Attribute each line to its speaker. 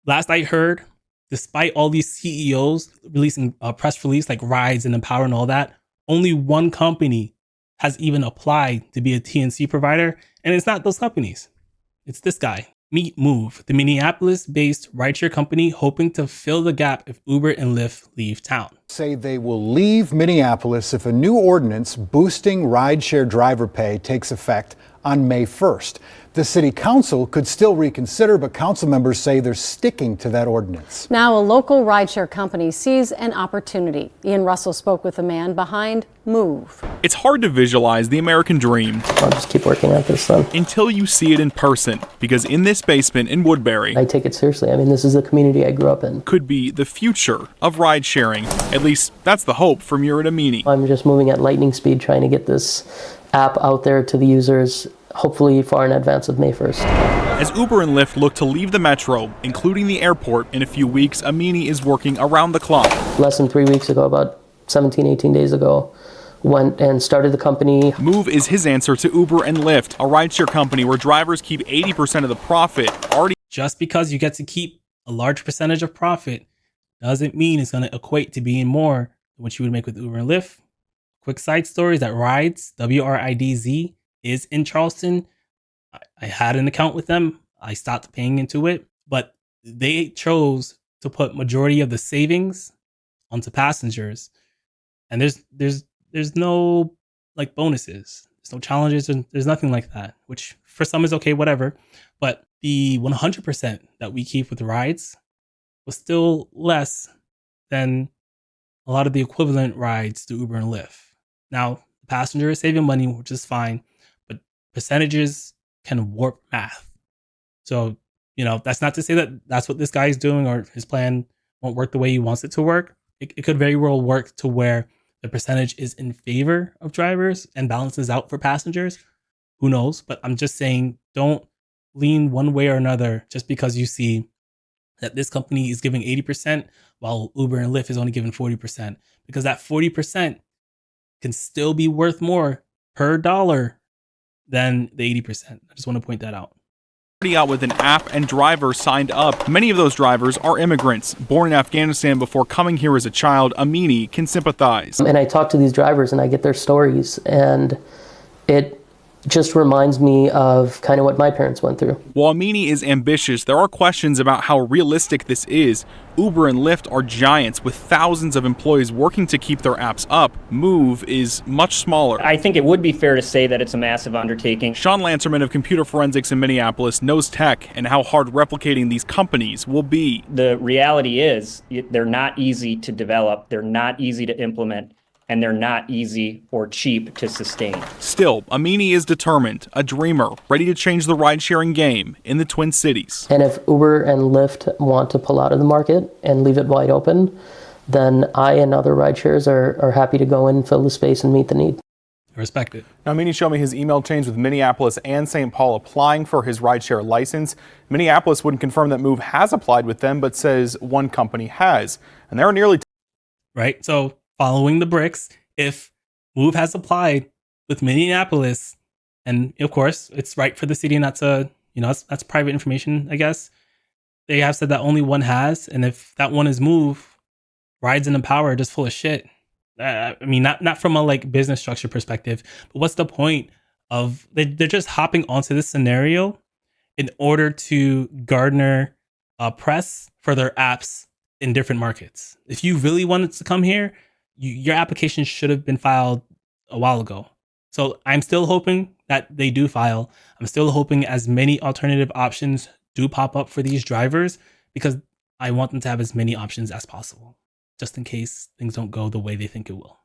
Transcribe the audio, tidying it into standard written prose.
Speaker 1: last I heard, despite all these CEOs releasing a press release like Rides and Empower and all that, only one company has even applied to be a TNC provider. And it's not those companies. It's this guy. Meet Move, the Minneapolis-based rideshare company hoping to fill the gap if Uber and Lyft leave town.
Speaker 2: Say they will leave Minneapolis if a new ordinance boosting rideshare driver pay takes effect on May 1st. The city council could still reconsider, but council members say they're sticking to that ordinance.
Speaker 3: Now a local rideshare company sees an opportunity. Ian Russell spoke with the man behind Move.
Speaker 4: It's hard to visualize the American dream.
Speaker 5: I'll just keep working at this then.
Speaker 4: Until you see it in person, because in this basement in Woodbury,
Speaker 5: I take it seriously. I mean, this is the community I grew up in.
Speaker 4: Could be the future of ride sharing. At least that's the hope from Mira Amini.
Speaker 5: I'm just moving at lightning speed trying to get this app out there to the users, hopefully far in advance of May 1st.
Speaker 4: As Uber and Lyft look to leave the metro, including the airport, in a few weeks, Amini is working around the clock.
Speaker 5: Less than 3 weeks ago, about 17, 18 days ago, went and started the company.
Speaker 4: Move is his answer to Uber and Lyft, a rideshare company where drivers keep 80% of the profit.
Speaker 1: Just because you get to keep a large percentage of profit doesn't mean it's going to equate to being more than what you would make with Uber and Lyft. Quick side story is that Rides, WRIDZ, is in Charleston. I had an account with them. I stopped paying into it, but they chose to put majority of the savings onto passengers. And there's no like bonuses. There's no challenges. There's nothing like that, which for some is okay, whatever. But the 100% that we keep with Rides was still less than a lot of the equivalent rides to Uber and Lyft. Now, the passenger is saving money, which is fine, but percentages can warp math. So, that's not to say that that's what this guy is doing or his plan won't work the way he wants it to work. It could very well work to where the percentage is in favor of drivers and balances out for passengers. Who knows? But I'm just saying, don't lean one way or another just because you see that this company is giving 80% while Uber and Lyft is only giving 40%, because that 40% can still be worth more per dollar than the 80%. I just want to point that out.
Speaker 4: Out with an app and drivers signed up. Many of those drivers are immigrants born in Afghanistan before coming here as a child. Amini can sympathize.
Speaker 5: And I talk to these drivers and I get their stories, and it just reminds me of kind of what my parents went through.
Speaker 4: While Amini is ambitious, there are questions about how realistic this is. Uber and Lyft are giants with thousands of employees working to keep their apps up. Move is much smaller.
Speaker 6: I think it would be fair to say that it's a massive undertaking.
Speaker 4: Sean Lancerman of Computer Forensics in Minneapolis knows tech and how hard replicating these companies will be.
Speaker 6: The reality is they're not easy to develop, they're not easy to implement, and they're not easy or cheap to sustain.
Speaker 4: Still, Amini is determined, a dreamer, ready to change the ride-sharing game in the Twin Cities.
Speaker 5: And if Uber and Lyft want to pull out of the market and leave it wide open, then I and other rideshares are happy to go in, fill the space, and meet the need.
Speaker 1: I respect it.
Speaker 7: Now, Amini showed me his email chains with Minneapolis and St. Paul applying for his rideshare license. Minneapolis wouldn't confirm that Move has applied with them, but says one company has. And there are nearly...
Speaker 1: Right, so following the bricks, if Move has applied with Minneapolis, and of course it's right for the city not to, that's private information, I guess. They have said that only one has, and if that one is Move, Rides and Empower are just full of shit. I mean, not from a like business structure perspective, but what's the point of they're just hopping onto this scenario in order to garner press for their apps in different markets. If you really wanted to come here, your application should have been filed a while ago. So I'm still hoping that they do file. I'm still hoping as many alternative options do pop up for these drivers, because I want them to have as many options as possible, just in case things don't go the way they think it will.